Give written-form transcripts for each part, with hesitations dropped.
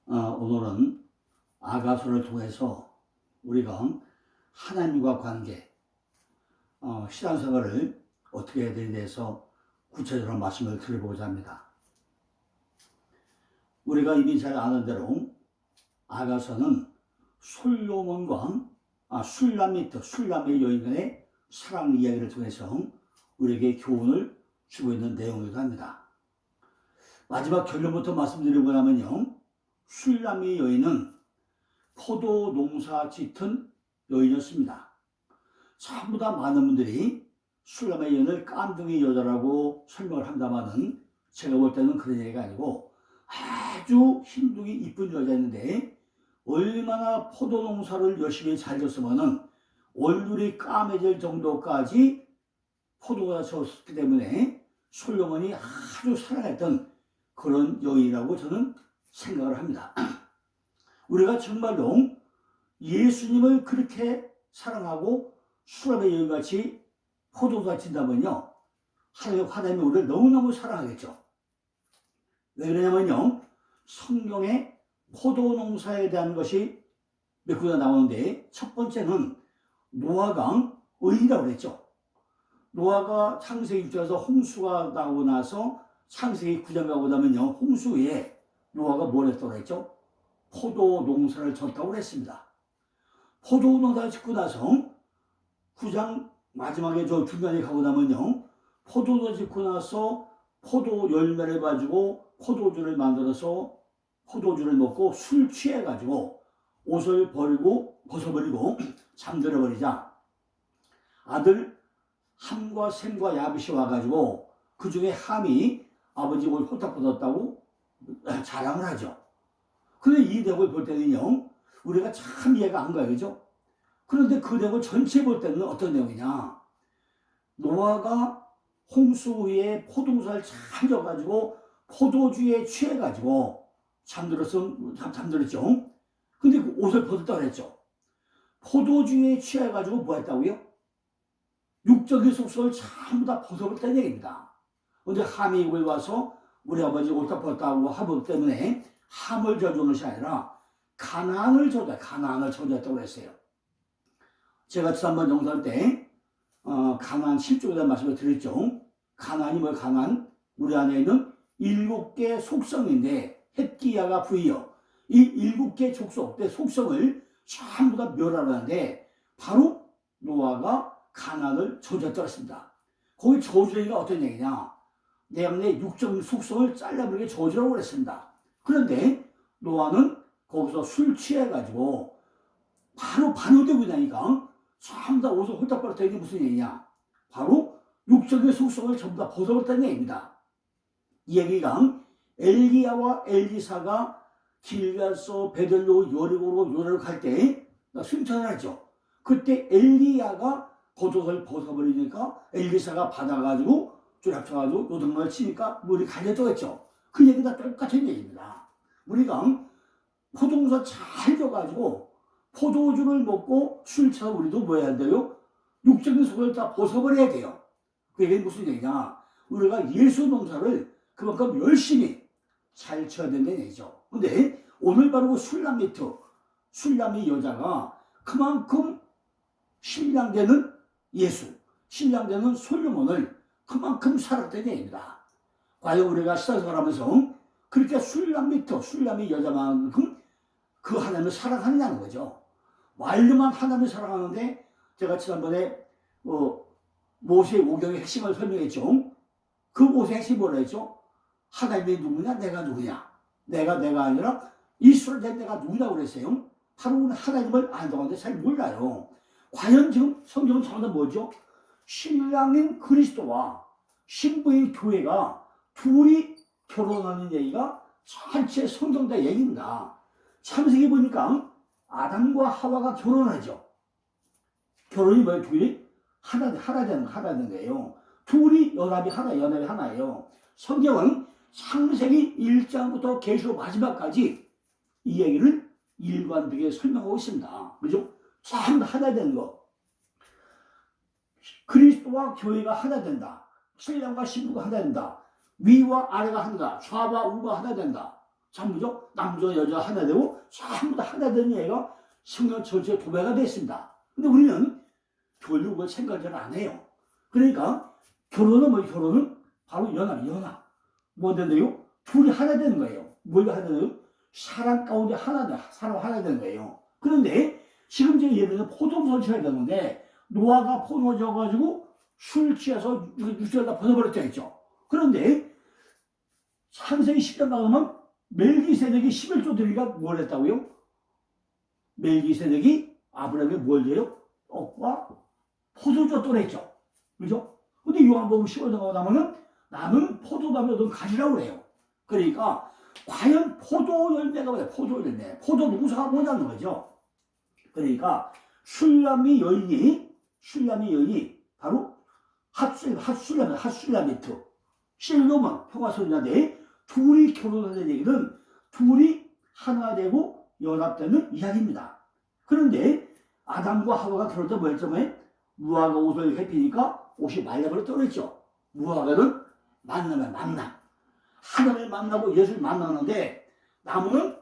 오늘은 아가서를 통해서 우리가 하나님과 관계, 신앙생활을 어떻게 해야 되는지에 대해서 구체적으로 말씀을 드려보고자 합니다. 우리가 이미 잘 아는 대로 아가서는 솔로몬과 술람의 여인간의 사랑 이야기를 통해서 우리에게 교훈을 주고 있는 내용이기도 합니다. 마지막 결론부터 말씀드리고 나면요, 술람의 여인은 포도 농사 짙은 여인이었습니다. 전부 다 많은 분들이 술람의 여인을 깐둥이 여자라고 설명을 한다마는 제가 볼 때는 그런 얘기가 아니고 아주 힘둥이 이쁜 여자였는데 얼마나 포도 농사를 열심히 잘 졌으면은 얼굴이 까매질 정도까지 포도가 졌기 때문에 솔로몬이 아주 사랑했던 그런 여인이라고 저는 생각을 합니다. 우리가 정말로 예수님을 그렇게 사랑하고 술람의 여인같이 포도가 진다면요, 하나님이 우리를 너무너무 사랑하겠죠. 왜 그러냐면요, 성경에 포도 농사에 대한 것이 몇 군데 나오는데 첫 번째는 노아가 의인이라고 그랬죠. 노아가 창세기 6장에서 홍수가 나고 나서 창세기 9장 가고 나면요, 홍수 후에 노아가 뭘 했다고 그랬죠? 포도 농사를 졌다고 그랬습니다. 포도 농사를 짓고 나서 9장 마지막에 저 중간에 가고 나면요, 포도도 짓고 나서 포도 열매를 가지고 포도주를 만들어서 포도주를 먹고 술 취해가지고 옷을 벗어버리고 잠들어 버리자 아들 함과 셈과 야벳이 와가지고 그 중에 함이 아버지 옷을 홀딱 벗었다고 자랑을 하죠. 그런데 이 내용을 볼 때는요, 우리가 참 이해가 안 가요, 그죠? 그런데 그 내용을 전체 볼 때는 어떤 내용이냐? 노아가 홍수 후에 포도농사를 잘 져가지고 포도주에 취해가지고 잠들었죠. 근데 그 옷을 벗었다고 그랬죠. 포도주에 취해가지고 뭐 했다고요? 육적인 속성을 전부 다 벗어버렸다는 얘기입니다. 근데 함이 이걸 와서 우리 아버지 옷 다 벗었다고 하기 때문에 함을 저주한 것이 아니라 가나안을 저주했다고 그랬어요. 제가 지난번 영상 때 가나안 7쪽에 대한 말씀을 드렸죠. 가나안이 뭐예요? 가나안, 우리 안에 있는 7개 속성인데 헷기야가 부이요. 이 7개 속성을 전부 다 멸하라는데 바로 노아가 가나안을 저주했다고 했습니다. 거기 저주가 어떤 얘기냐? 내 안에 육적 속성을 잘라버리게 저주라고 그랬습니다. 그런데 노아는 거기서 술 취해가지고 바로 반응되고 있다니까 전부 다 옷을 홀딱 벗었다는 게 무슨 얘기냐? 바로 육적인 속성을 전부 다 벗어버렸다는 얘기입니다. 이 얘기가 엘리야와 엘리사가 길갈서 베들로 여리고로 요나를 갈 때 승천을 하죠. 그때 엘리야가 겉옷을 벗어버리니까 엘리사가 받아가지고 줄 합쳐가지고 요동을 치니까 물이 가려져 있죠. 그 얘기가 똑같은 얘기입니다. 우리가 포도농사 잘 져가지고 포도주를 먹고 술 취해서 우리도 뭐 해야 돼요? 육적인 속을 다 벗어버려야 돼요. 그 얘기는 무슨 얘기냐? 우리가 예수 농사를 그만큼 열심히 잘 쳐야 된다는 얘기죠. 근데 오늘 바로 술람이 여자가 그만큼 신랑되는 예수, 신랑되는 솔로몬을 그만큼 사랑했다는 얘기입니다. 과연 우리가 신앙생활 하면서 그렇게 술람이 여자만큼 그 하나님을 사랑하느냐는 거죠. 말로만 하나님을 사랑하는데 제가 지난번에 모세의 오경의 핵심을 설명했죠. 그 모세의 핵심이 뭐라 했죠? 하나님이 누구냐? 내가 누구냐? 내가 아니라 이스라엘 된 내가 누구냐고 그랬어요. 바로 하나님을 안다고 하는데 잘 몰라요. 과연 지금 성경은 전부 다 뭐죠? 신랑인 그리스도와 신부인 교회가 둘이 결혼하는 얘기가 전체 성경의 얘기입니다. 창세기 보니까 아담과 하와가 결혼하죠. 결혼이 뭐예요? 둘이 하나 되는 거예요. 둘이 연합이 하나예요. 성경은 창세기 1장부터 계시록 마지막까지 이 얘기를 일관되게 설명하고 있습니다. 그죠? 전부 하나 되는 거. 그리스도와 교회가 하나 된다. 신랑과 신부가 하나 된다. 위와 아래가 하나다. 좌와 우가 하나 된다. 전부죠. 남자 여자 하나 되고 전부 다 하나 되는 얘가 성경 전체에 도배가 됐습니다. 근데 우리는 별로 그걸 생각을 안 해요. 그러니까 결혼은 뭐 결혼은 바로 연합. 뭐 된대요? 둘이 하나 되는 거예요. 뭐가 하나 되요? 사람 가운데 사람 하나 되는 거예요. 그런데 지금 제가 예를 들어 포도를 설치해야 되는데 노아가 포도 져가지고 술 취해서 육체를 다 벗어버렸다 했죠. 그런데 창세기 10장 가면 멜기세덱이 11조 드리가 뭘 했다고요? 멜기세덱이 아브라함에게 뭘 줘요? 떡과 포도주 또랬죠. 그죠? 근데 요한복음 15장 가면은 나는 포도나무 좀 가지라고 그래요. 그러니까 과연 포도 열매가 뭐야? 포도 열매. 포도 농사가 뭐냐는 거죠. 그러니까 술람이 여인이 바로 핫술라미트 실로만 평화소리인데 둘이 결혼하는 얘기는 둘이 하나 되고 연합되는 이야기입니다. 그런데 아담과 하와가 결혼할 때 뭐였죠? 무화과 옷을 입히니까 옷이 말려버려 떨어졌죠. 무화과는 만남. 하나님을 만나고 예수를 만나는데 나무는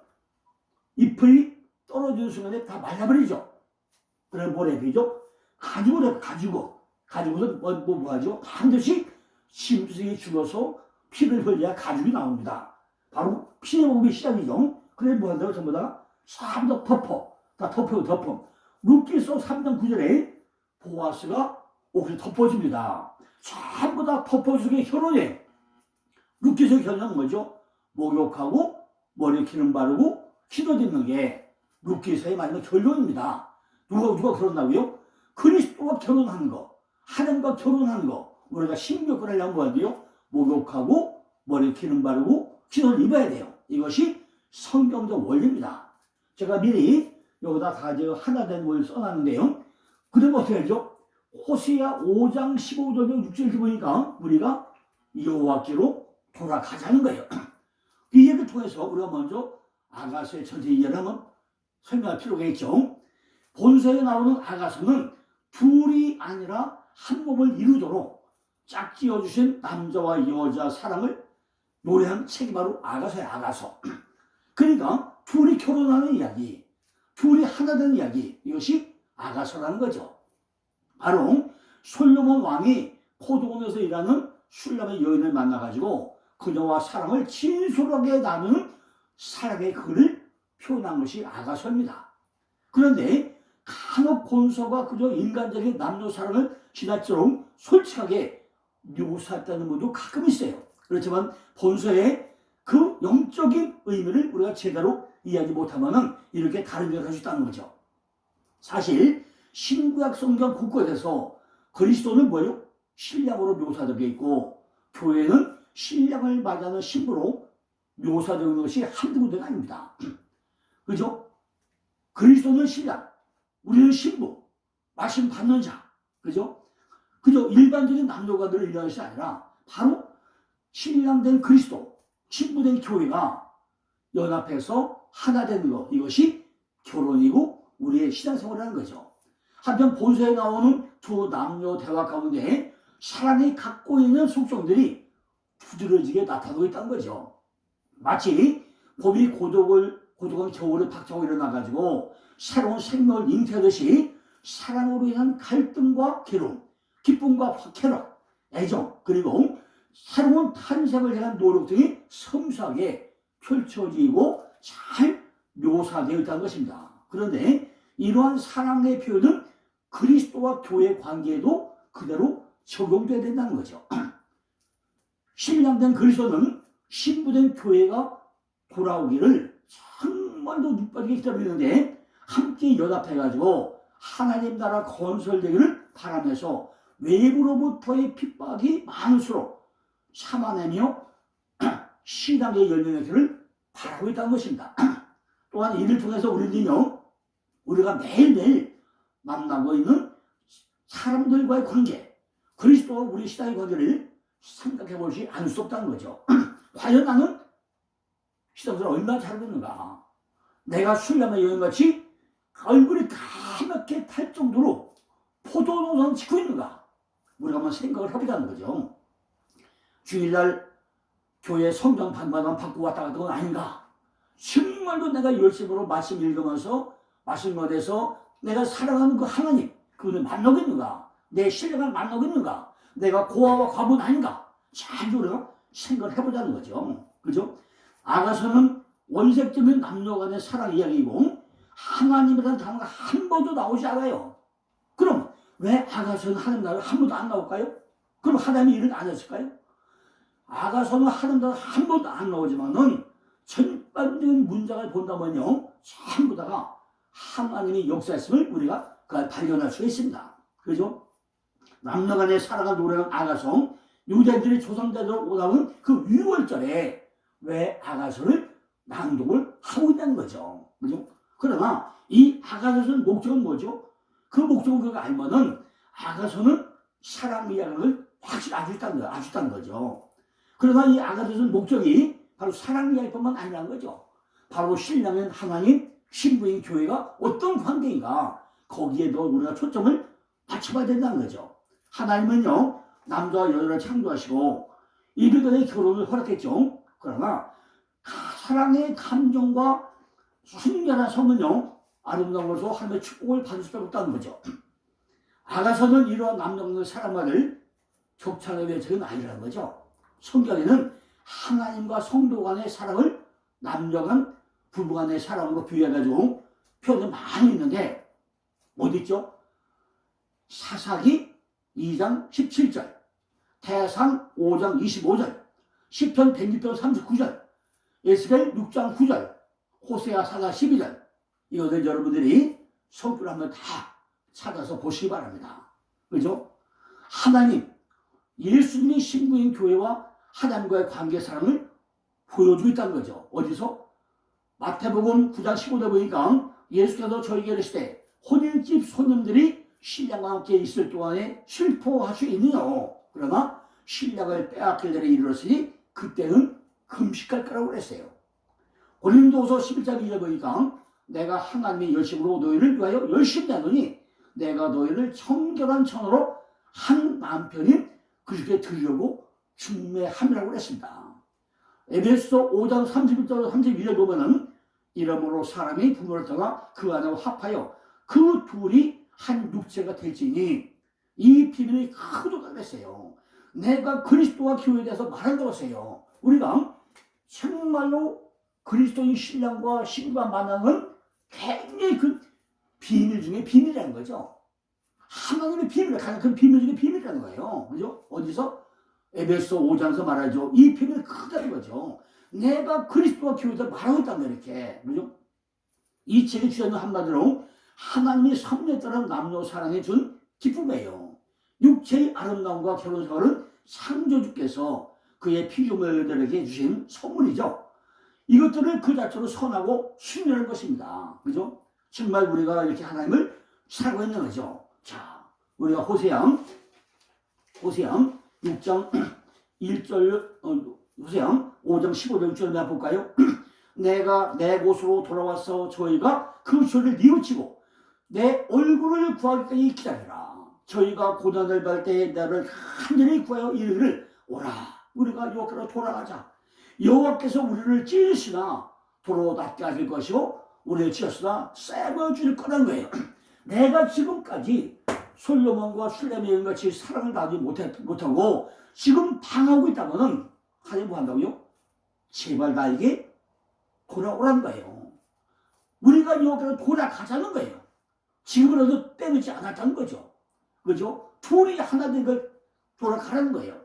잎이 떨어지는 순간에 다 말라버리죠. 그럼 뭘 해피죠? 가지고서 뭐 하죠? 반드시 짐승이 죽어서 피를 흘려야 가죽이 나옵니다. 바로 피의 몸이 시작이죠. 그래 뭐 한다고 전부 다 덮어. 룻기서 3장 9절에 보아스가 옷을 덮어줍니다. 전부 다 덮어주게 결혼해. 룻기서 결혼은 뭐죠? 목욕하고 머리 기름 바르고 기도짓는 게 룻기서의 마지막 결론입니다. 누가 결혼하고요? 그리스도와 결혼하는 거, 하나님과 결혼하는 거. 우리가 신격을 하려면 뭐 해야 돼요? 목욕하고 머리 기름 바르고 기도를 입어야 돼요. 이것이 성경적 원리입니다. 제가 미리 여기다 다 하나 된 원리를 써놨는데요. 그러면 어떻게 하죠? 호세아 5장 15절 6절 보니까 우리가 여호와께로 돌아가자는 거예요. 이 얘기를 통해서 우리가 먼저 아가서의 전체 이해를 한번 설명할 필요가 있죠. 본서에 나오는 아가서는 둘이 아니라 한 몸을 이루도록 짝지어 주신 남자와 여자 사랑을 노래한 책이 바로 아가서야, 아가서. 그러니까 둘이 결혼하는 이야기, 둘이 하나 되는 이야기, 이것이 아가서라는 거죠. 바로 솔로몬 왕이 포도원에서 일하는 술람의 여인을 만나가지고 그녀와 사랑을 진솔하게 나누는 사랑의 글을 표현한 것이 아가서입니다. 그런데 간혹 본서가 그저 인간적인 남녀 사랑을 지나치도록 솔직하게 묘사했다는 분도 가끔 있어요. 그렇지만 본서의 그 영적인 의미를 우리가 제대로 이해하지 못하면 이렇게 다른 일을 할 수 있다는 거죠. 사실 신구약 성경 곳곳에서 그리스도는 뭐예요? 신랑으로 묘사되어 있고 교회는 신랑을 맞이하는 신부로 묘사되는 것이 한두 군데가 아닙니다. 그죠? 그리스도는 신랑, 우리는 신부, 말씀 받는 자. 그죠? 일반적인 남녀가 늘 일하는 것이 아니라 바로 신랑된 그리스도, 신부된 교회가 연합해서 하나 되는 것, 이것이 결혼이고 우리의 신앙생활이라는 거죠. 한편 본서에 나오는 두 남녀 대화 가운데 사랑이 갖고 있는 속성들이 두드러지게 나타나고 있다는 거죠. 마치 봄이 고독한 겨울을 박차고 일어나가지고 새로운 생명을 잉태하듯이 사랑으로 인한 갈등과 괴로움, 기쁨과 쾌락, 애정, 그리고 새로운 탄생을 향한 노력 등이 섬세하게 펼쳐지고 잘 묘사되어 있다는 것입니다. 그런데 이러한 사랑의 표현은 그리스도와 교회 관계에도 그대로 적용돼야 된다는 거죠. 신랑된 그리스도는 신부된 교회가 돌아오기를 정말로 눈빠르게 기다리는데 함께 연합해가지고 하나님 나라 건설되기를 바라면서 외부로부터의 핍박이 많을수록 참아내며 신앙의 열매의 길을 바라고 있다는 것입니다. 또한 이를 통해서 우리가 매일매일 만나고 있는 사람들과의 관계, 그리스도와 우리 신앙의 관계를 생각해 보지 않을 수 없다는 거죠. 과연 나는 신앙생활을 얼마나 잘하고 있는가? 내가 술람의 여인같이 얼굴이 까맣게 탈 정도로 포도농사를 짓고 있는가? 우리가 한번 생각을 해보자는 거죠. 주일날 교회 성경 반반만 받고 왔다 갔다 건 아닌가? 정말로 내가 열심으로 말씀 읽으면서 말씀 가운데서 내가 사랑하는 그 하나님, 그분을 만나고 있는가? 내 신령을 만나고 있는가? 내가 고아와 과부는 아닌가? 잘 우리가 생각을 해보자는 거죠. 그죠? 아가서는 원색적인 남녀 간의 사랑 이야기이고 하나님이라는 단어가 한 번도 나오지 않아요. 그럼 왜 아가서는 하나님 나라에 한 번도 안 나올까요? 그럼 하나님이 일을 안 했을까요? 아가서는 하나님 나라에 한 번도 안 나오지만은 전반적인 문장을 본다면요, 전부 다가 하나님이 역사했음을 우리가 발견할 수가 있습니다. 그죠? 남녀 간의 사랑을 노래하는 아가서, 유대인들이 조상자들로 오라는 그 유월절에 왜 아가서를 낭독을 하고 있다는 거죠. 그죠? 그러나 이 아가서의 목적은 뭐죠? 그 목적을 그가 알면은 아가서는 사랑 이야기를 확실히 아주 있다는 거죠. 그러나 이 아가서의 목적이 바로 사랑 이야기뿐만 아니라는 거죠. 바로 신랑인 하나님, 신부인 교회가 어떤 관계인가, 거기에도 우리가 초점을 맞춰봐야 된다는 거죠. 하나님은요, 남자와 여자를 창조하시고 이들간의 결혼을 허락했죠. 그러나 사랑의 감정과 순결한 성은요, 아름다운 것으로 하나님의 축복을 받을 수밖에 없다는 거죠. 아가서는 이러한 남녀의 사랑만을 격찬하기 위해 적은 아니라는 거죠. 성경에는 하나님과 성도 간의 사랑을 남녀 간, 부부 간의 사랑으로 비유해가지고 표현이 많이 있는데, 어디 있죠? 사사기 2장 17절, 태상 5장 25절, 시편 106편 39절, 에스겔 6장 9절, 호세아 4장 12절, 이것을 여러분들이 성경을 한번 다 찾아서 보시기 바랍니다. 그죠? 하나님, 예수님의 신부인 교회와 하나님과의 관계 사랑을 보여주고 있다는 거죠. 어디서? 마태복음 9장 15절 보니까 예수께서 저에게 이르시되 혼인집 손님들이 신랑과 함께 있을 동안에 슬퍼할 수 있느냐? 그러나 신랑을 빼앗길 날에 이르렀으니 그때는 금식할 거라고 그랬어요. 고린도서 11장 2절 보니까 내가 하나님의 열심으로 너희를 위하여 열심히 하노니 내가 너희를 청결한 천으로 한 남편인 그렇게 드리려고 중매함이라고 그랬습니다. 에베소 5장 31절 32절 보면은 이러므로 사람이 부모를 떠나 그 안에 합하여 그 둘이 한 육체가 될지니 이 비밀이 크도다 그랬어요. 내가 그리스도와 교회에 대해서 말한다고 했어요. 우리가 정말로 그리스도인 신랑과 신부가 만나는 굉장히 그 비밀 중에 비밀이라는 거죠. 하나님의 비밀, 가장 큰 비밀 중에 비밀이라는 거예요. 그죠? 어디서? 에베소 5장에서 말하죠. 이 비밀이 크다는 거죠. 내가 그리스도와 교회에서 말하고 있다는 이렇게. 그죠? 이 책의 주제는 한마디로 하나님이 섭리에 따른 남녀 사랑에 준 기쁨이에요. 육체의 아름다움과 결혼 생활은 창조주께서 그의 피조물들에게 주신 선물이죠. 이것들을 그 자체로 선하고 순결한 것입니다. 그죠? 정말 우리가 이렇게 하나님을 사랑하고 있는 거죠. 자, 우리가 호세양 6장 1절, 호세양 5장 15절 6절 한번 볼까요? 내가 내 곳으로 돌아와서 저희가 그 죄를 뉘우치고 내 얼굴을 구하기까지 기다리라. 저희가 고난을 받을 때에 나를 간절히 구하여 이르기를 오라. 우리가 여호와께로 돌아가자. 여호와께서 우리를 찌르시나 도로 낫게 하실 것이고 우리를 찌르시나 쎄어 주실 거라는 거예요. 내가 지금까지 솔로몬과 술레미엘 같이 사랑을 나누지 못하고 지금 당하고 있다면 하나님 뭐 한다고요? 제발 나에게 돌아오라는 거예요. 우리가 여호와께로 돌아가자는 거예요. 지금이라도 때리지 않았다는 거죠. 그죠? 둘이 하나 된 걸 돌아가라는 거예요.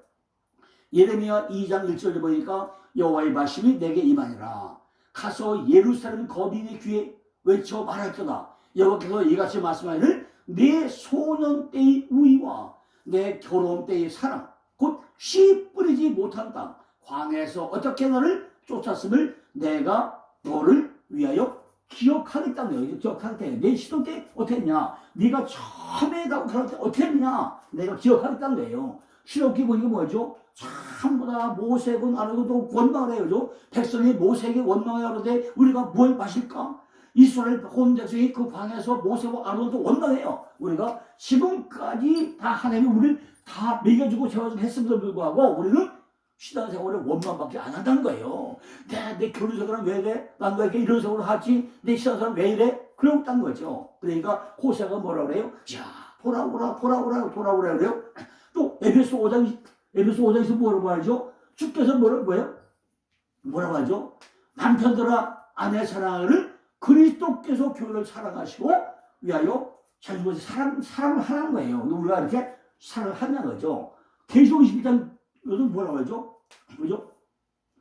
예레미야 2장 1절에 보니까 여호와의 말씀이 내게 임하니라. 가서 예루살렘 거민의 귀에 외쳐 말할거다. 여호와께서 이같이 말씀하기를 내 소년 때의 우위와 내 결혼 때의 사랑 곧 씨 뿌리지 못한 땅 광야에서 어떻게 너를 쫓았음을 내가 너를 위하여 기억하겠다는 거예요. 기억하겠다. 내 시도 때 어떻게 했냐? 네가 처음에 나온 그럴 때 어떻게 했냐? 내가 기억하겠다는 거예요. 신학기 보니까 뭐죠? 전부 다 모세군 아론도 원망을 해요. 백성이 모세에게 원망을 하는데 우리가 뭘 마실까? 이스라엘 온 백성이 그 광야에서 모세와 아론도 원망해요. 우리가 지금까지 다 하나님이 우리를 다 먹여주고 재워주고 했음에도 불구하고 우리는 신앙생활을 원망밖에 안 한다는 거예요. 내 결혼생활은 왜 이래? 난 왜 이렇게 이런 생활을 하지? 내 신앙생활은 왜 이래? 그러고 딴 거죠. 그러니까 호세아가 뭐라 그래요? 자, 돌아오라 그래요. 또 에베소 5장에서 뭐라고 하죠? 주께서 뭐라고 하죠? 남편들아 아내 사랑을 그리스도께서 교회를 사랑하시고 위하여 자신의 사랑을 하는 거예요. 우리가 이렇게 사랑을 하는 거죠. 계시록 21장에서 뭐라고 하죠? 그죠?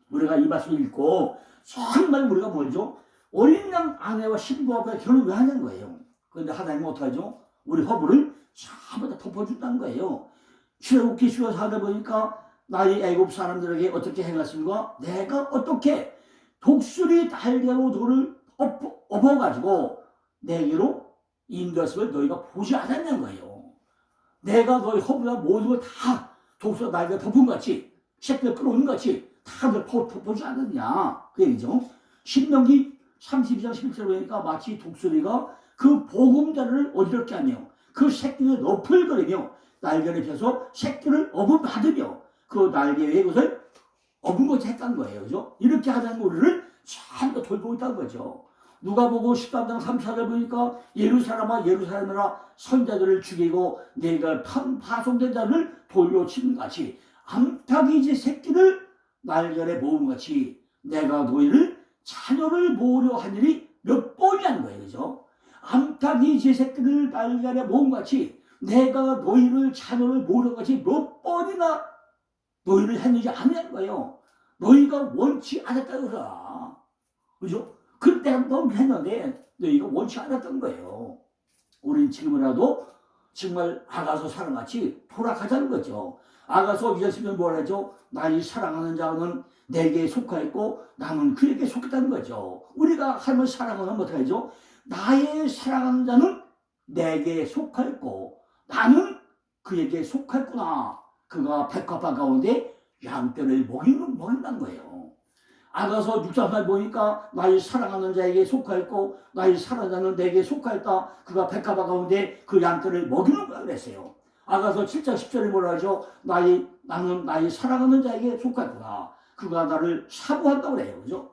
우리가 이 말씀을 읽고 정말 우리가 뭐죠? 어린 양 아내와 신부 앞에 결혼을 왜 하는 거예요? 그런데 하나님은 어떻게 하죠? 우리 허물을 전부 다 덮어준다는 거예요. 출애굽기 14장 보니까 나의 애굽 사람들에게 어떻게 행했습니까? 내가 어떻게 독수리 달걀로 돌을 엎어가지고 내게로 인도했음을 너희가 보지 않았냐는 거예요. 내가 너희 허물과 모든 걸 다 독수리 달걀 덮은 것 같이 새끼를 끌어오는 것 같이 다 덮어주지 않았냐 그 얘기죠. 신명기 32장 11절에 보니까 마치 독수리가 그 보금자를 어지럽게 하며 그 새끼를 너풀거리며 날개를 펴서 새끼를 업어받으며 그 날개 위에 그것을 업은 것이 했다는 거예요. 그죠? 이렇게 하자는 우리를 전부 돌보고 있다는 거죠. 누가복음 13장 34절 보니까 예루살렘아 선자들을 죽이고 내가 파송된 자를 돌로 치는 같이 암탉이지 새끼를 날개에 모은 같이 내가 너희를 자녀를 모으려 한 일이 몇 번이라는 거예요. 그죠? 암탉이 제 새끼를 날개에 모은 같이 내가 너희를 자녀를 모으려 같이 몇 번이나 너희를 했는지 아니라는 거예요. 너희가 원치 않았다고 그러라. 그죠? 그때 한번 했는데 너희가 원치 않았던 거예요. 우린 지금이라도 정말 아가서 사랑같이 돌아가자는 거죠. 아가서 2절 뭐라 하죠? 나의 사랑하는 자는 내게 속하였고 나는 그에게 속했다는 거죠. 우리가 하나님을 사랑하면 어떻게 하죠? 나의 사랑하는 자는 내게 속하였고 나는 그에게 속했구나. 그가 백합화 가운데 양떼를 먹인다는 거예요. 아가서 6장을 보니까 나의 사랑하는 자에게 속하였고 나의 사랑하는 자는 내게 속하였다. 그가 백합화 가운데 그 양떼를 먹이는 거야 그랬어요. 아가서 7장 10절에 뭐라 하죠? 나는 나의 사랑하는 자에게 속하였구나. 그가 나를 사모한다고 그래요. 그죠?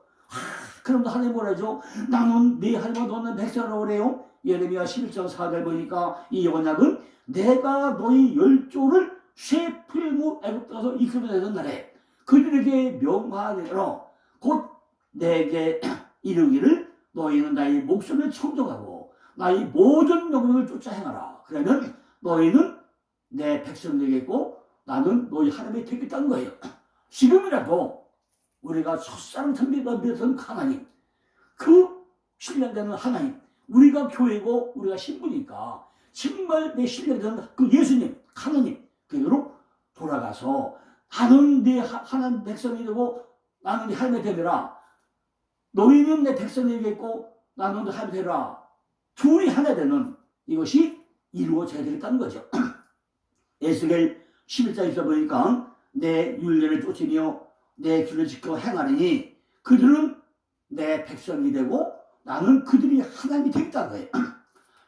그럼 하나님 뭐라 하죠? 나는 네 하나님을 너는 백성이라고 그래요. 예레미야 11장 4절 보니까 이 언약은 내가 너희 열조를 새 풀무 애굽 가서 이끌어내던 날에 그들에게 명하되라 곧 내게 이르기를 너희는 나의 목숨을 청정하고 나의 모든 명령을 쫓아 행하라. 그러면 너희는 내 백성이 되겠고 나는 너희 하나님이 되겠다는 거예요. 지금이라도 우리가 첫사랑 선비던 하나님, 그 신령되는 하나님, 우리가 교회고 우리가 신부니까 정말 내 신령되는 그 예수님, 하나님 그대로 돌아가서 나는 내 하나님 백성이 되고 나는 네 하나님이 되리라. 너희는 내 백성이 되겠고 나는 내 하나님이 되리라. 둘이 하나 되는 이것이 이루어져야 되겠다는 거죠. 에스겔 11장에서 보니까 내 율례를 쫓으며 내 길을 지켜 행하리니 그들은 내 백성이 되고 나는 그들이 하나님이 되겠다는 거예요.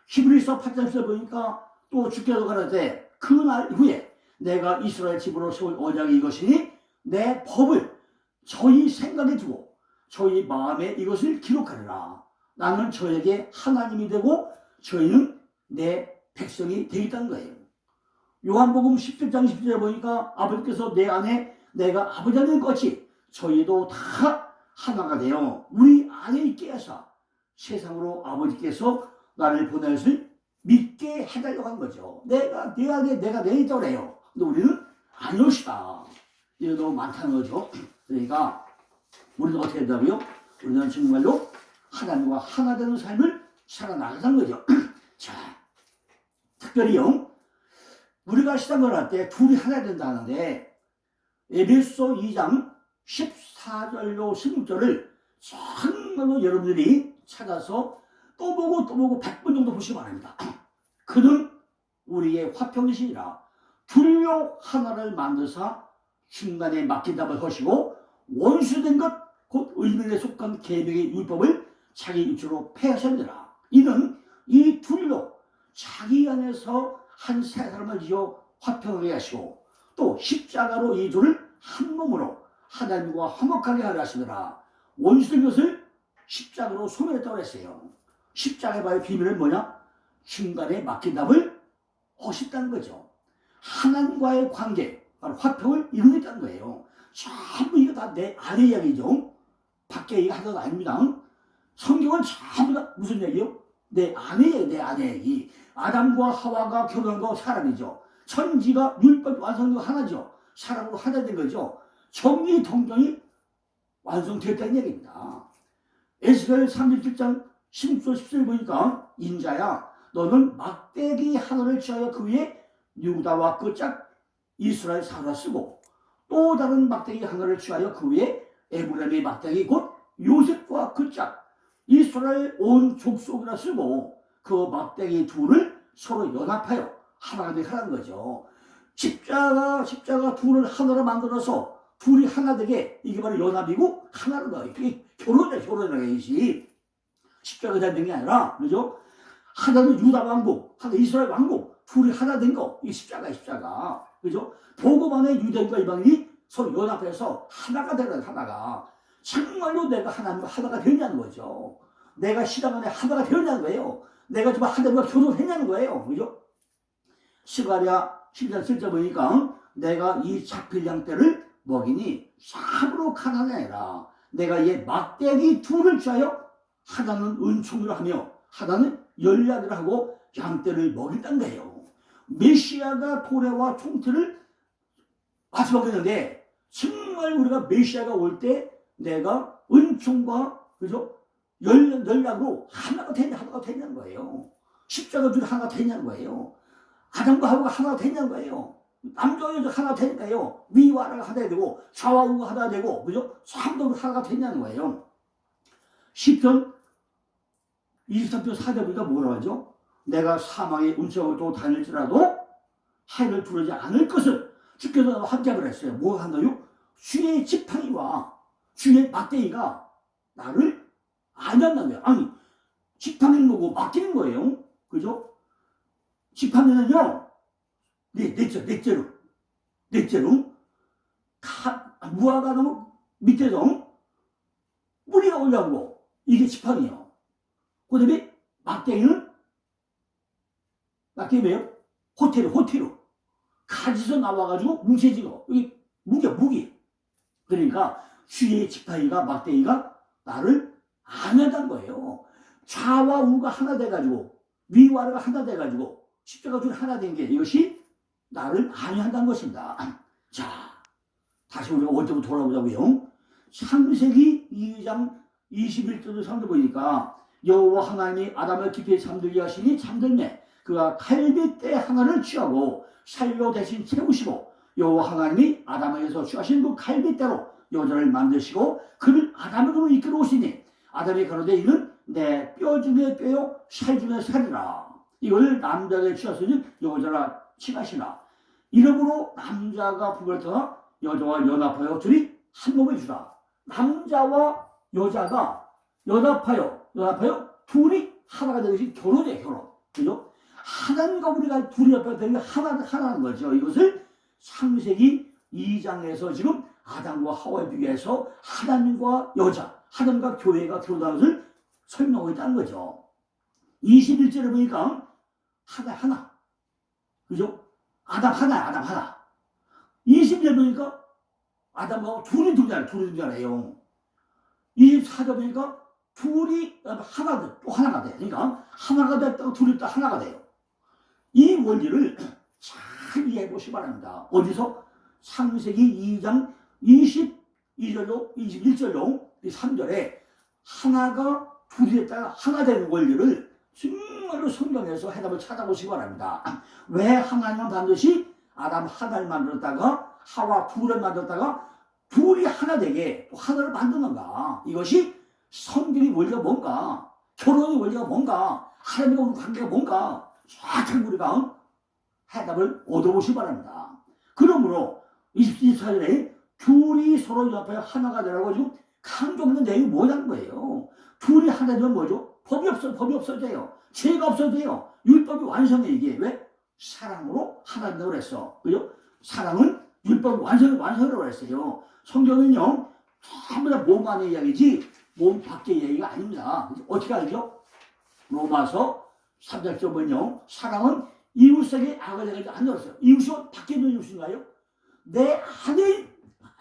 히브리서 8장에서 보니까 또 주께서 가라사대 그날 후에 내가 이스라엘 집으로 세울 언약이 이것이니 내 법을 저희 생각에 두고 저희 마음에 이것을 기록하리라. 나는 저에게 하나님이 되고 저희는 내 백성이 되겠다는 거예요. 요한복음 17장 10절에 보니까 아버지께서 내 안에 내가 아버지 안에 것이 저희도 다 하나가 되어 우리 안에 있게 하사 세상으로 아버지께서 나를 보내서 믿게 해달라고 한 거죠. 내가 내 안에 내가 내 있다고 해요. 근데 우리는 아니옵시다. 이게 너무 많다는 거죠. 그러니까 우리는 어떻게 된다고요? 우리는 정말로 하나님과 하나 되는 삶을 살아나가는 거죠. 자, 특별히요. 우리가 시작을 할 때 둘이 하나 된다는데 에베소 2장 14절로 16절을 정말로 여러분들이 찾아서 또 보고 100번 정도 보시기 바랍니다. 그는 우리의 화평이시니라 둘로 하나를 만드사 중간에 막힌 답을 하시고 원수된 것 곧 의인에 속한 계명의 율법을 자기 입으로 폐하셨느라 이는 이 둘로 자기 안에서 한 세 사람을 지어 화평하게 하시고 또 십자가로 이 둘을 한 몸으로 하나님과 화목하게 하려 하시더라. 원수된 것을 십자가로 소멸했다고 했어요. 십자가의 바의 비밀은 뭐냐? 중간에 막힌 답을 허셨다는 거죠. 하나님과의 관계, 바로 화평을 이루겠다는 거예요. 전부 이거 다 내 아내 이야기죠. 밖에 얘기 하나도 아닙니다. 성경은 전부 다 무슨 얘기요? 내 아내예요, 내 아내 얘기. 아담과 하와가 결혼한 거 사람이죠. 천지가 율법 완성도 하나죠. 사람으로 하나 된 거죠. 정의 동정이 완성되었다는 얘기입니다. 에스겔 37장 16절 17절 보니까 인자야 너는 막대기 하나를 취하여 그 위에 유다와 그 짝 이스라엘 사라 쓰고 또 다른 막대기 하나를 취하여 그 위에 에브라임의 막대기 곧 요셉과 그 짝 이스라엘 온 족속이라 쓰고 그 막대기 둘을 서로 연합하여 하나가 되게 하라는 거죠. 십자가 둘을 하나로 만들어서 둘이 하나 되게 이게 바로 연합이고 하나는 거예요. 이게 결혼이라는 것이 십자가 잡는 게 아니라 그죠? 하나는 유다 왕국, 하나 이스라엘 왕국, 둘이 하나 된 거. 이게 십자가. 그죠? 복음 안에 유대인과 이방인이 서로 연합해서 하나가 되는 하나가. 정말로 내가 하나님과 하나가 되냐는 거죠. 내가 신앙 안에 하나가 되냐는 거예요. 내가 정말 하나님과 교도했냐는 거예요. 그죠? 스가랴 10장 7절 보니까 내가 이 잡힐 양떼를 먹이니 참으로 가난이 아니라 내가 얘 막대기 둘을 취하여 하나는 은총으로 하며 하나는 연락을 하고 양떼를 먹인다는 거예요. 메시아가 도래와 총태를 마지막했는데 정말 우리가 메시아가 올 때 내가 은총과 그죠? 연락으로 하나가 되냐는 거예요. 십자가 둘이 하나가 되냐는 거예요. 아담과 하와가 하나가 되냐는 거예요. 남자와 여자 하나가 되는 거예요. 위와 아래가 하나가 되고 좌와 우가 하나가 되고 그죠? 삼도로 하나가 되냐는 거예요. 시편 23편 4절 보니까 뭐라고 하죠? 내가 사망의 음침을 또 다닐지라도 해를 두르지 않을 것을 주께서 나와 함께하라 했어요. 뭐 한다요? 주의 지팡이와 주의 막대기가 나를 안 한다는 거예요. 아니 지팡이는 뭐고 막대기는 거예요. 그죠? 지팡이는요 넷째로 무화과 나무 밑에서 뿌리가 올라오고 이게 지팡이에요. 그 다음에 막대기는 뭐예요? 호테로 가지서 나와가지고 뭉쳐지고 여기 무기 그러니까 주의 지팡이가 막대기가 나를 안한다는 거예요. 좌와 우가 하나 돼가지고 위와 아래가 하나 돼가지고 십자가 둘이 하나 된 게 이것이 나를 안위한다는 것입니다. 자, 다시 우리가 원점으로 돌아보자고요. 창세기 2장 21절을 상대 보니까 여호와 하나님이 아담을 깊이 잠들게 하시니 잠들매 그가 갈빗대 하나를 취하고 살로 대신 채우시고 여호와 하나님이 아담에게서 취하신 그 갈빗대로 여자를 만드시고 그를 아담으로 이끌어 오시니 아담이 가로되 이는 내 뼈 중에 뼈요 살 중에 살이라. 이걸 남자에게 취하시니 여자라 칭하시나 이러므로 남자가 부부를 떠나 여자와 연합하여 둘이 한 몸을 주라. 남자와 여자가 연합하여 둘이 하나가 되는 것이 결혼이에요. 결혼. 그죠? 하나님과 우리가 둘이 연합하여 되는 게 하나는 거죠. 이것을 창세기 2장에서 지금 아담과 하와에 비교해서 하나님과 여자, 하나님과 교회가 결혼하는 것을 설명하고 있다는 거죠. 21절에 보니까 하나. 그죠? 아담 하나. 20절 보니까 아담하고 둘이 등장해요. 24절 보니까 둘이 또 하나가 돼. 그러니까 하나가 됐다가 둘이 또 하나가 돼요. 이 원리를 잘 이해해 보시기 바랍니다. 어디서? 창세기 2장 22절로 21절로 3절에 하나가 둘이 됐다가 하나 되는 원리를 정말로 성경에서 해답을 찾아보시기 바랍니다. 왜 하나님은 반드시 아담 하나를 만들었다가 하와 둘을 만들었다가 둘이 하나 되게 또 하나를 만드는가? 이것이 성경의 원리가 뭔가? 결혼의 원리가 뭔가? 하나님과 우리 관계가 뭔가? 정확하게 우리가 해답을 얻어보시기 바랍니다. 그러므로 24절에 둘이 서로 연합하여 하나가 되라고 지금 강조하는 내용이 뭐냐는 거예요. 둘이 하나 되면 뭐죠? 법이 없어져요. 죄가 없어져요. 율법이 완성해 이게. 왜? 사랑으로 하나 된다고 그랬어. 그죠? 사랑은 율법 완성이라고 했어요. 성경은요, 전부 다 몸 안의 이야기지, 몸 밖의 이야기가 아닙니다. 어떻게 알죠? 로마서 3장 보면요, 사랑은 이웃에게 악을 행하지 않았어요. 이웃은 밖에 있는 이웃인가요? 내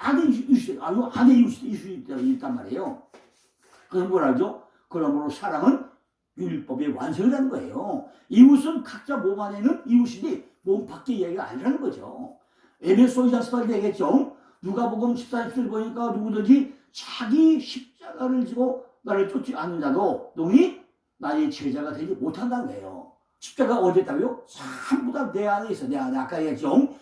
안에 이웃이 있단 말이에요. 그건 뭐라죠? 그러므로 사랑은 율법의 완성이라는 거예요. 이웃은 각자 몸 안에는 이웃이지 몸 밖의 이야기가 아니라는 거죠. 에베소 2장 18절 얘기했죠. 누가복음 14절 보니까 누구든지 자기 십자가를 지고 나를 쫓지 않는 자도 동이 나의 제자가 되지 못한다는 거예요. 십자가 어디에 있다고요? 전부 다 내 안에 있어. 내 안에 아까 얘기했죠.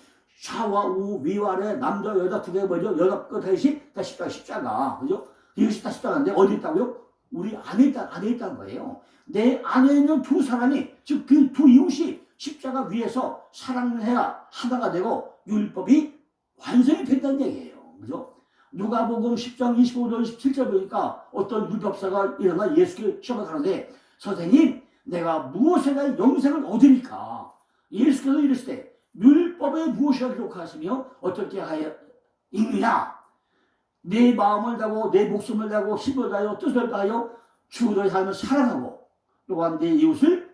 좌와 우, 위와 아래, 남자, 여자 두 개 뭐죠? 여자 끝에시 다 십자가. 그죠? 이것이 다 십자가인데 어디 있다고요? 우리 안에 있다는 거예요. 내 안에 있는 두 사람이, 즉 그 두 이웃이 십자가 위에서 사랑을 해야 하나가 되고 율법이 완성이 된다는 얘기예요. 그죠? 누가복음 10장 25절 27절 보니까 어떤 율법사가 일어나 예수께 시험을 하는데, 선생님, 내가 무엇에다 영생을 얻으니까? 예수께서 이랬을 때 율법에 무엇이라 기록하시며 어떻게 하여 읽느냐? 내 마음을 다하고 내 목숨을 다하고 힘을 다하여 뜻을 다하여 주 너의 삶을 사랑하고 또한 내 이웃을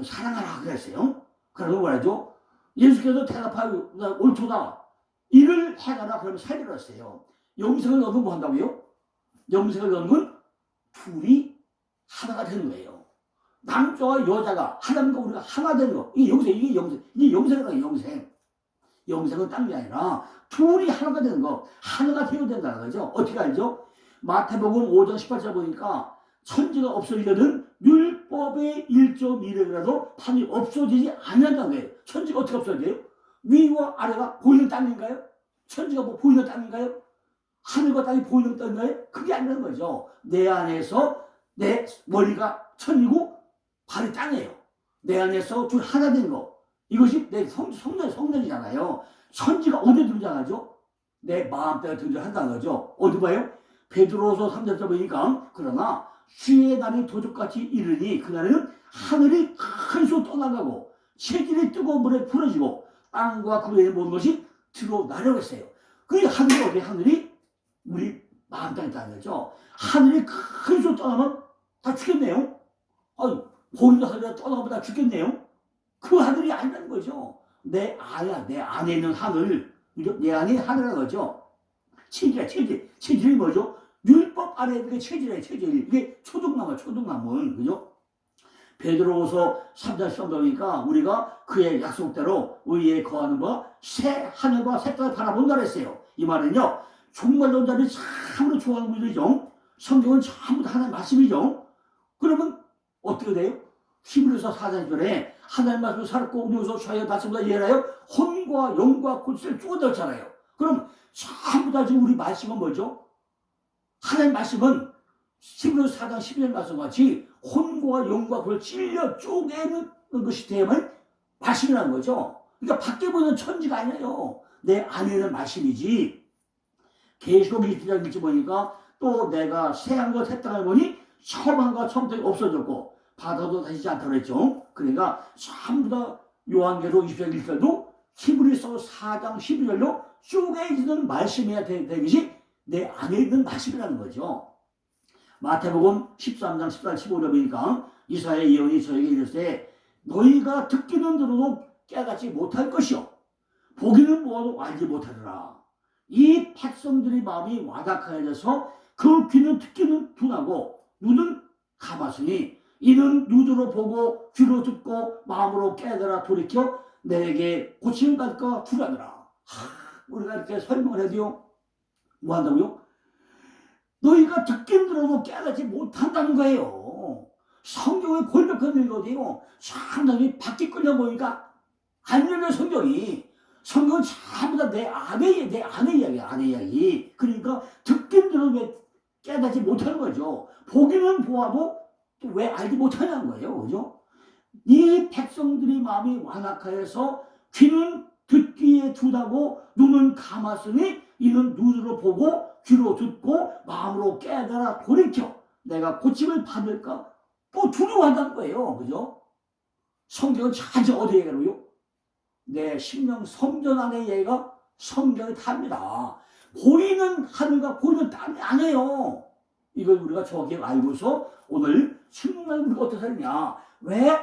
사랑하라 그랬어요. 그러면 뭐라죠? 예수께서 대답하여 옳도다. 이를 해가라 그러면 살리라 했어요. 영생을 얻으면 뭐 한다고요? 영생을 얻으면 둘이 하나가 되는 거예요. 남자와 여자가 하나님과 우리가 하나 되는 거. 이게 영생이라고. 영생은 딴 게 아니라 둘이 하나가 되는 거. 하나가 되어야 된다는 거죠. 어떻게 알죠? 마태복음 5장 18절 보니까 천지가 없어지려는 율법의 1.1이라도 판이 없어지지 않는다는 거예요. 천지가 어떻게 없어져요? 위와 아래가 보이는 땅인가요? 천지가 뭐 보이는 땅인가요? 하늘과 땅이 보이는 땅인가요? 그게 아니라는 거죠. 내 안에서 내 머리가 천이고 발이 땅이에요. 내 안에서 둘 하나 된 거. 이것이 내 성전이잖아요. 천지가 어디에 등장하죠? 내 마음대로 등장한다는 거죠. 어디 봐요? 베드로서 3장 보니까 그러나 주의 날이 도적같이 이르니 그날에는 하늘이 큰 소 떠나가고 체질이 뜨거운 물에 풀어지고 땅과 그 외의 모든 것이 드러나려고 했어요. 그 하늘이 어디에? 하늘이 우리 마음 땅에 있다는 거죠. 하늘이 큰 소 떠나면 다 죽겠네요. 보이는 하늘이 떠나면 다 죽겠네요. 그 하늘이 아니라는 거죠. 내 안에 있는 하늘, 내 안에 하늘이라는 거죠. 체질이 뭐죠? 율법 안에 있는 게 체질이에요. 이게 초등나무, 그죠? 베드로후서 3장 13절이니까 우리가 그의 약속대로 의에 거하는 바 새 하늘과 새 땅을 바라본다 그랬어요. 이 말은요, 종말론 자를 참으로 좋아하는 분들이죠. 성경은 전부 다 하나의 말씀이죠. 그러면 어떻게 돼요? 히브리서 4장 1절에 하나님 말씀을 살았고 우리로서 좌여 말씀보다 예하여 혼과 영과 골수를 쪼개졌잖아요. 그럼 전부 다 지금 우리 말씀은 뭐죠? 하나님 말씀은 히브리서 4장 12절 말씀같이 혼과 영과 골을 찔려 쪼개는 것이 되면 말씀이라는 거죠. 그러니까 밖에 보이는 천지가 아니에요. 내 안에 있는 말씀이지. 계시록 27장 1절 보니까 또 내가 새 하늘과 새 땅을 보니 처음 하늘과 처음 땅이 없어졌고 바다도 다시지 않다고 했죠. 그러니까 전부 다 요한계시록 20장 1절도 히브리서 4장 12절로 쪼개지는 말씀이어야 되듯이 내 안에 있는 말씀이라는 거죠. 마태복음 13장 14, 15절 보니까 이사야의 예언이 저에게 이르시되 너희가 듣기는 들어도 깨닫지 못할 것이요 보기는 보아도 알지 못하리라. 이 백성들의 마음이 와닥하여져서 그 귀는 듣기는 둔하고 눈은 감았으니 이는 눈으로 보고 귀로 듣고 마음으로 깨달아 돌이켜 내게 고침 받을까 두려하더라. 우리가 이렇게 설명을 해도요, 뭐 한다고요? 너희가 듣긴 들어도 깨닫지 못한다는 거예요. 성경의 골격한 일거든요. 상당히 밖에 끌려 보니까 안 열려 성경이. 성경은 전부 다 내 안에 이야기. 그러니까 듣긴 들어도 깨닫지 못하는 거죠. 보기는 보아도 왜 알지 못하냐는 거예요. 그죠? 이 백성들의 마음이 완악하여서 귀는 듣기에 두다고 눈은 감았으니 이는 눈으로 보고 귀로 듣고 마음으로 깨달아 돌이켜 내가 고침을 받을까 또 두려워한다는 거예요. 그죠? 성경은 자주 어디 얘기하고요? 내 심령 성전 안의 얘기가 성경이 답니다. 보이는 하늘과 보이는 땅이 아니에요. 이걸 우리가 정확히 알고서 오늘 정말 우리가 어떻게 살냐. 왜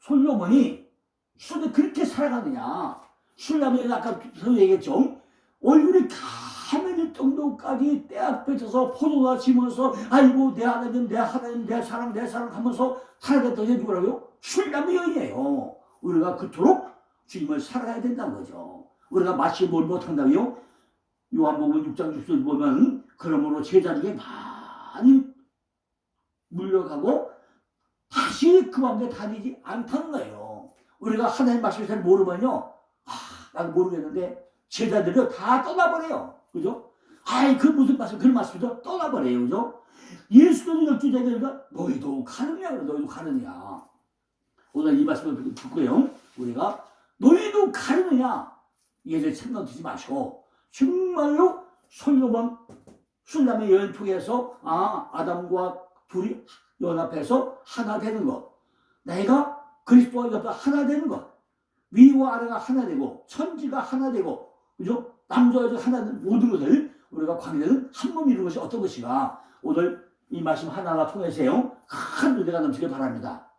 솔로몬이 술에 그렇게 살아가느냐. 술라면이 아까 얘기했죠. 얼굴이 가면일 정도까지 때 앞에 서서 포도나 지면서 아이고 내 하나님 내 하나님 내 사랑 하면서 살아갔던 게 누구라고요? 술라면 여인이에요. 우리가 그토록 주님을 살아가야 된다는 거죠. 우리가 마치 뭘 못한다고요? 요한복음 6장 6절 보면 그러므로 제자들에게 많이 물려가고 다시 그 가운데 다니지 않다는 거예요. 우리가 하나님 말씀을 잘 모르면요. 나도 모르겠는데 제자들이 다 떠나버려요. 그죠? 아이 그 무슨 말씀 그런 말씀이죠? 떠나버려요. 그죠? 예수도 12제자들과 너희도 가느냐 너희도 가느냐. 오늘 이 말씀을 듣고요. 우리가 너희도 가느냐 이게 생각 두지 마시고 정말로 솔로몬 술람의 여인 통해서 아담과 둘이 연합해서 하나 되는 것, 내가 그리스도와 연합해 하나 되는 것, 위와 아래가 하나 되고 천지가 하나 되고 그죠? 남자 여자 하나 되는 모든 것을 우리가 관계되는 한 몸이 이루는 것이 어떤 것이가 오늘 이 말씀 하나하나 통해서요 큰 은혜가 넘치길 바랍니다.